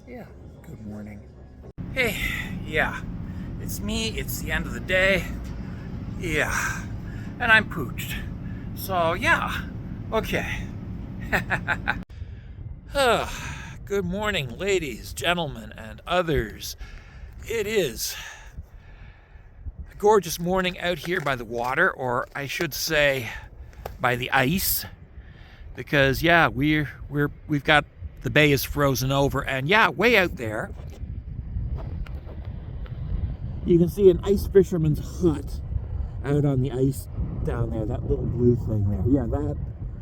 Yeah, good morning. Hey, yeah, it's me, it's the end of the day. Yeah, and I'm pooched. So, yeah, okay. Good morning, ladies, gentlemen, and others. It is a gorgeous morning out here by the water, or I should say, by the ice. Because, yeah, we've got the bay is frozen over, and yeah, way out there, you can see an ice fisherman's hut out on the ice down there, that little blue thing there. Yeah, that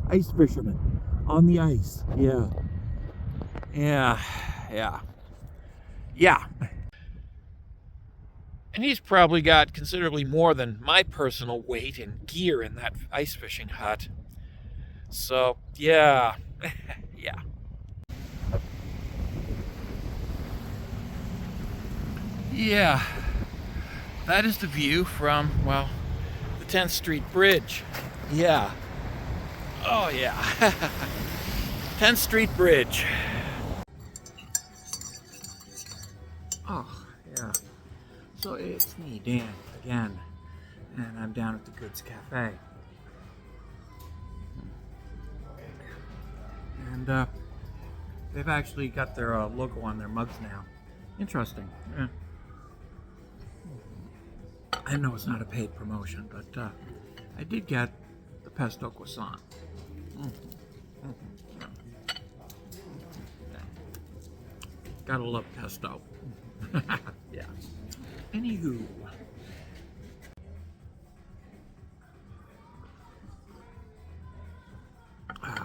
ice fisherman on the ice. Yeah. Yeah. Yeah. Yeah. And he's probably got considerably more than my personal weight and gear in that ice fishing hut. So, yeah. Yeah. Yeah. That is the view from, well, the 10th Street Bridge. Yeah. Oh, yeah. 10th Street Bridge. Oh, yeah. So it's me, Dan, again. And I'm down at the Goods Cafe. And they've actually got their logo on their mugs now. Interesting. Yeah. I know it's not a paid promotion, but I did get the pesto croissant. Yeah. Gotta love pesto. Yeah. Anywho. I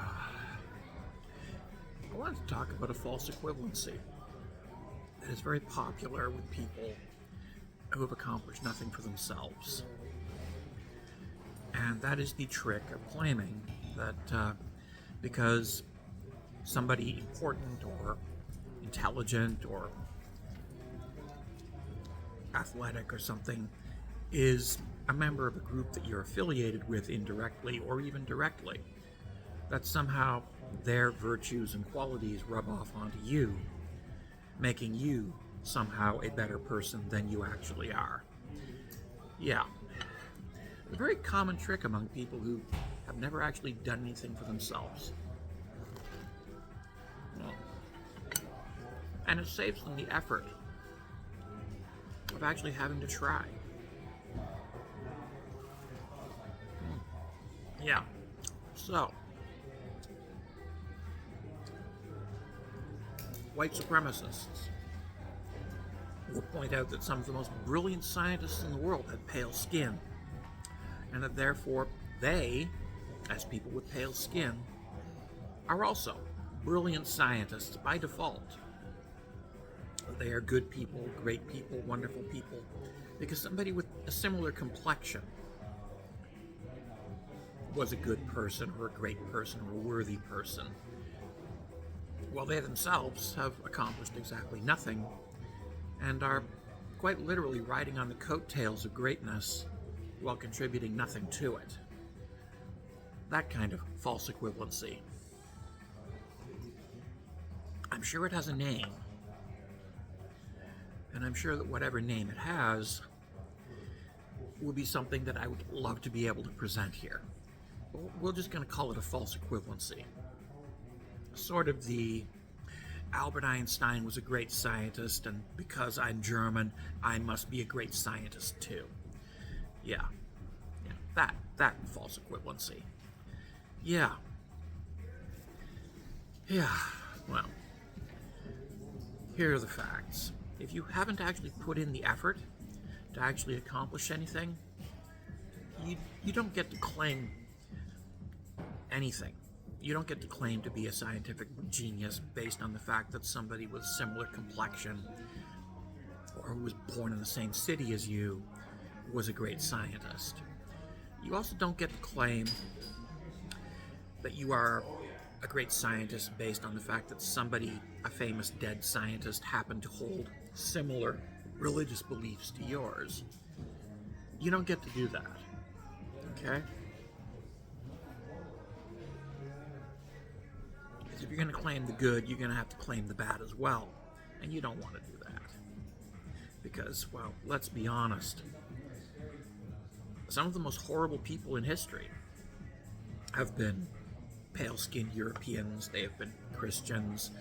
wanted to talk about a false equivalency that is very popular with people who have accomplished nothing for themselves. And that is the trick of claiming that because somebody important or intelligent or athletic or something is a member of a group that you're affiliated with indirectly or even directly, that somehow their virtues and qualities rub off onto you, making you somehow a better person than you actually are. Yeah. A very common trick among people who have never actually done anything for themselves. And it saves them the effort of actually having to try. Yeah. So, white supremacists will point out that some of the most brilliant scientists in the world had pale skin, and that therefore they, as people with pale skin, are also brilliant scientists by default. They are good people, great people, wonderful people, because somebody with a similar complexion was a good person or a great person or a worthy person. Well, they themselves have accomplished exactly nothing and are quite literally riding on the coattails of greatness while contributing nothing to it. That kind of false equivalency. I'm sure it has a name. And I'm sure that whatever name it has will be something that I would love to be able to present here. We're just going to call it a false equivalency. Sort of the Albert Einstein was a great scientist, and because I'm German, I must be a great scientist too. Yeah. That false equivalency. Yeah. Well, here are the facts. If you haven't actually put in the effort to actually accomplish anything, you don't get to claim anything. You don't get to claim to be a scientific genius based on the fact that somebody with similar complexion or who was born in the same city as you was a great scientist. You also don't get to claim that you are a great scientist based on the fact that somebody, a famous dead scientist, happened to hold similar religious beliefs to yours. You don't get to do that. Okay? Because if you're going to claim the good, you're going to have to claim the bad as well. And you don't want to do that. Because, well, let's be honest. Some of the most horrible people in history have been pale-skinned Europeans. They have been Christians.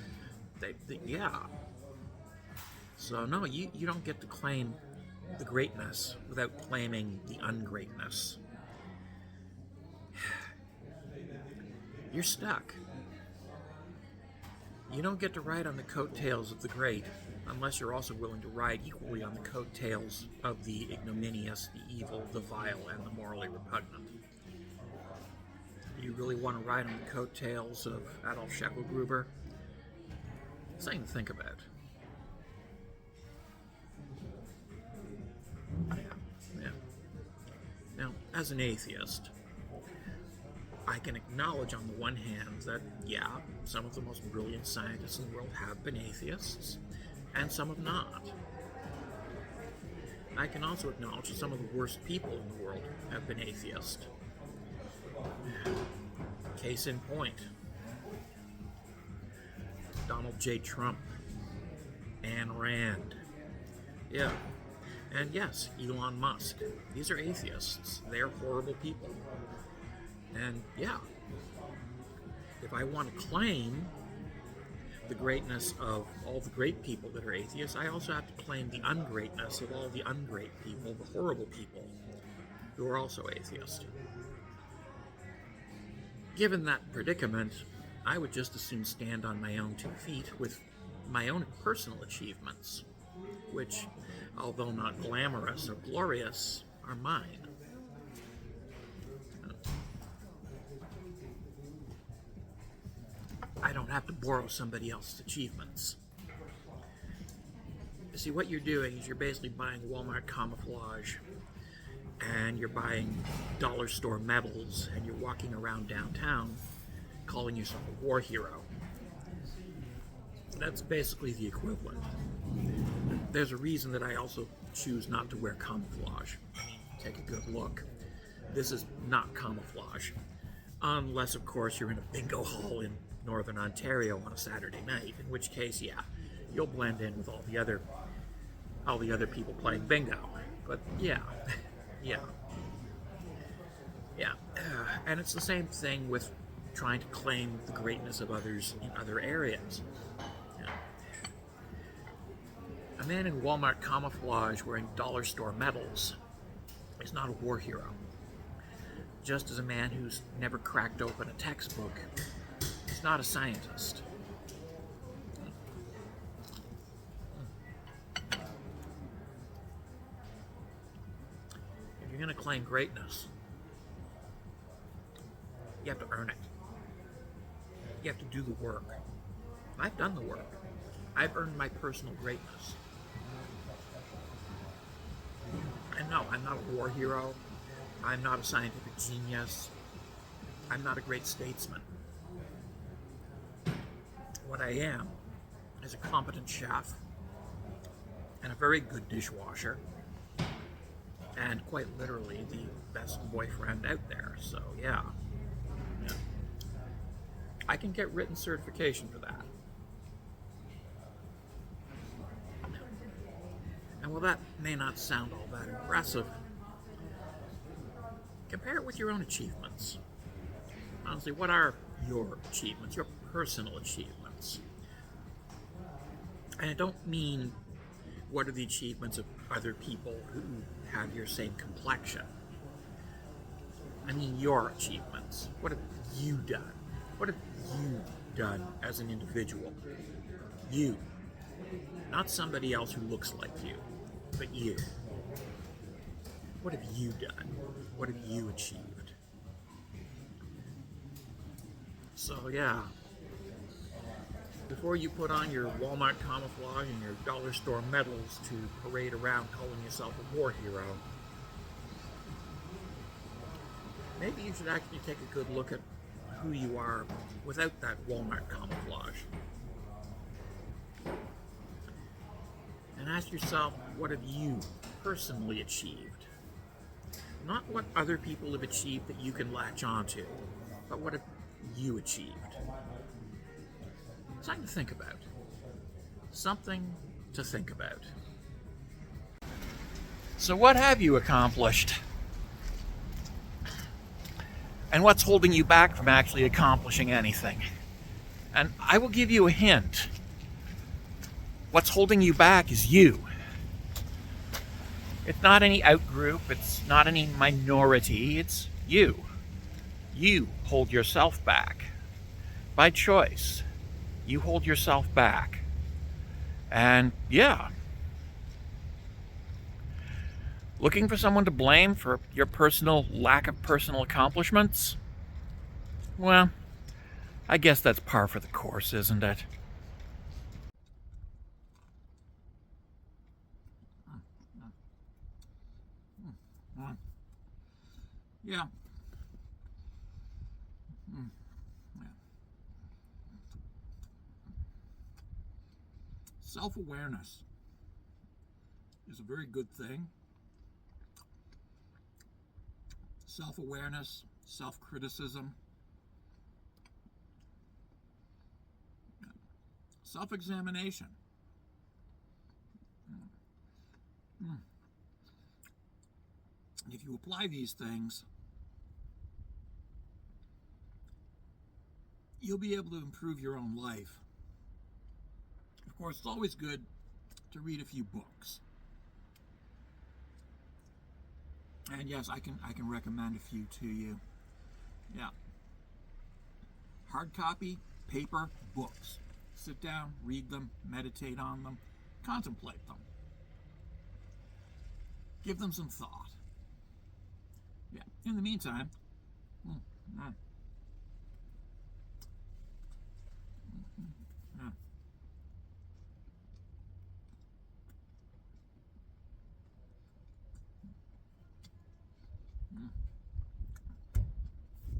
Yeah. So, no, you don't get to claim the greatness without claiming the ungreatness. You're stuck. You don't get to ride on the coattails of the great unless you're also willing to ride equally on the coattails of the ignominious, the evil, the vile, and the morally repugnant. You really want to ride on the coattails of Adolf Scheckelgruber? Something to think about. Yeah. Now, as an atheist, I can acknowledge on the one hand that, yeah, some of the most brilliant scientists in the world have been atheists, and some have not. I can also acknowledge that some of the worst people in the world have been atheists. Case in point, Donald J. Trump, Ayn Rand, yeah, and yes, Elon Musk. These are atheists. They're horrible people. And yeah, if I want to claim the greatness of all the great people that are atheists, I also have to claim the ungreatness of all the ungreat people, the horrible people who are also atheists. Given that predicament, I would just as soon stand on my own 2 feet with my own personal achievements, which, although not glamorous or glorious, are mine. I don't have to borrow somebody else's achievements. You see, what you're doing is you're basically buying Walmart camouflage, and you're buying dollar store medals, and you're walking around downtown calling yourself a war hero. That's basically the equivalent. There's a reason that I also choose not to wear camouflage. Take a good look. This is not camouflage. Unless, of course, you're in a bingo hall in Northern Ontario on a Saturday night, in which case, yeah, you'll blend in with all the other people playing bingo. But yeah, yeah. And it's the same thing with trying to claim the greatness of others in other areas. Yeah. A man in Walmart camouflage wearing dollar store medals is not a war hero. Just as a man who's never cracked open a textbook is not a scientist. If you're going to claim greatness, you have to earn it. You have to do the work. I've done the work. I've earned my personal greatness. And no, I'm not a war hero. I'm not a scientific genius. I'm not a great statesman. What I am is a competent chef and a very good dishwasher, and quite literally the best boyfriend out there. So yeah. I can get written certification for that. And while that may not sound all that impressive, compare it with your own achievements. Honestly, what are your achievements, your personal achievements? And I don't mean what are the achievements of other people who have your same complexion. I mean your achievements. What have you done? What have you done as an individual? You. Not somebody else who looks like you, but you. What have you done? What have you achieved? So yeah, before you put on your Walmart camouflage and your dollar store medals to parade around calling yourself a war hero, maybe you should actually take a good look at who you are without that Walmart camouflage. And ask yourself, what have you personally achieved? Not what other people have achieved that you can latch onto, but what have you achieved? Something to think about. Something to think about. So what have you accomplished? And what's holding you back from actually accomplishing anything? And I will give you a hint. What's holding you back is you. It's not any outgroup, it's not any minority, it's you. You hold yourself back. By choice, you hold yourself back. And yeah, looking for someone to blame for your personal lack of personal accomplishments? Well, I guess that's par for the course, isn't it? Yeah. Self-awareness is a very good thing. Self-awareness, self-criticism, self-examination. If you apply these things, you'll be able to improve your own life. Of course, it's always good to read a few books. And yes, I can recommend a few to you. Yeah. Hard copy, paper, books. Sit down, read them, meditate on them, contemplate them. Give them some thought. Yeah. In the meantime,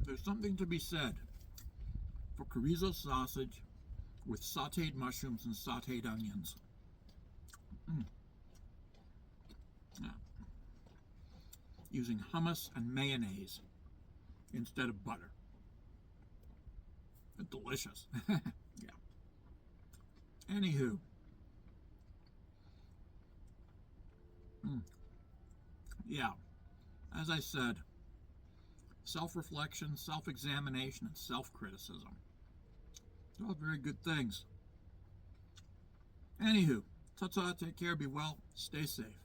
there's something to be said for chorizo sausage with sauteed mushrooms and sauteed onions. Yeah. Using hummus and mayonnaise instead of butter. It's delicious. Yeah. Anywho. Yeah. As I said, self-reflection, self-examination, and self-criticism. They're all very good things. Anywho, ta-ta, take care, be well, stay safe.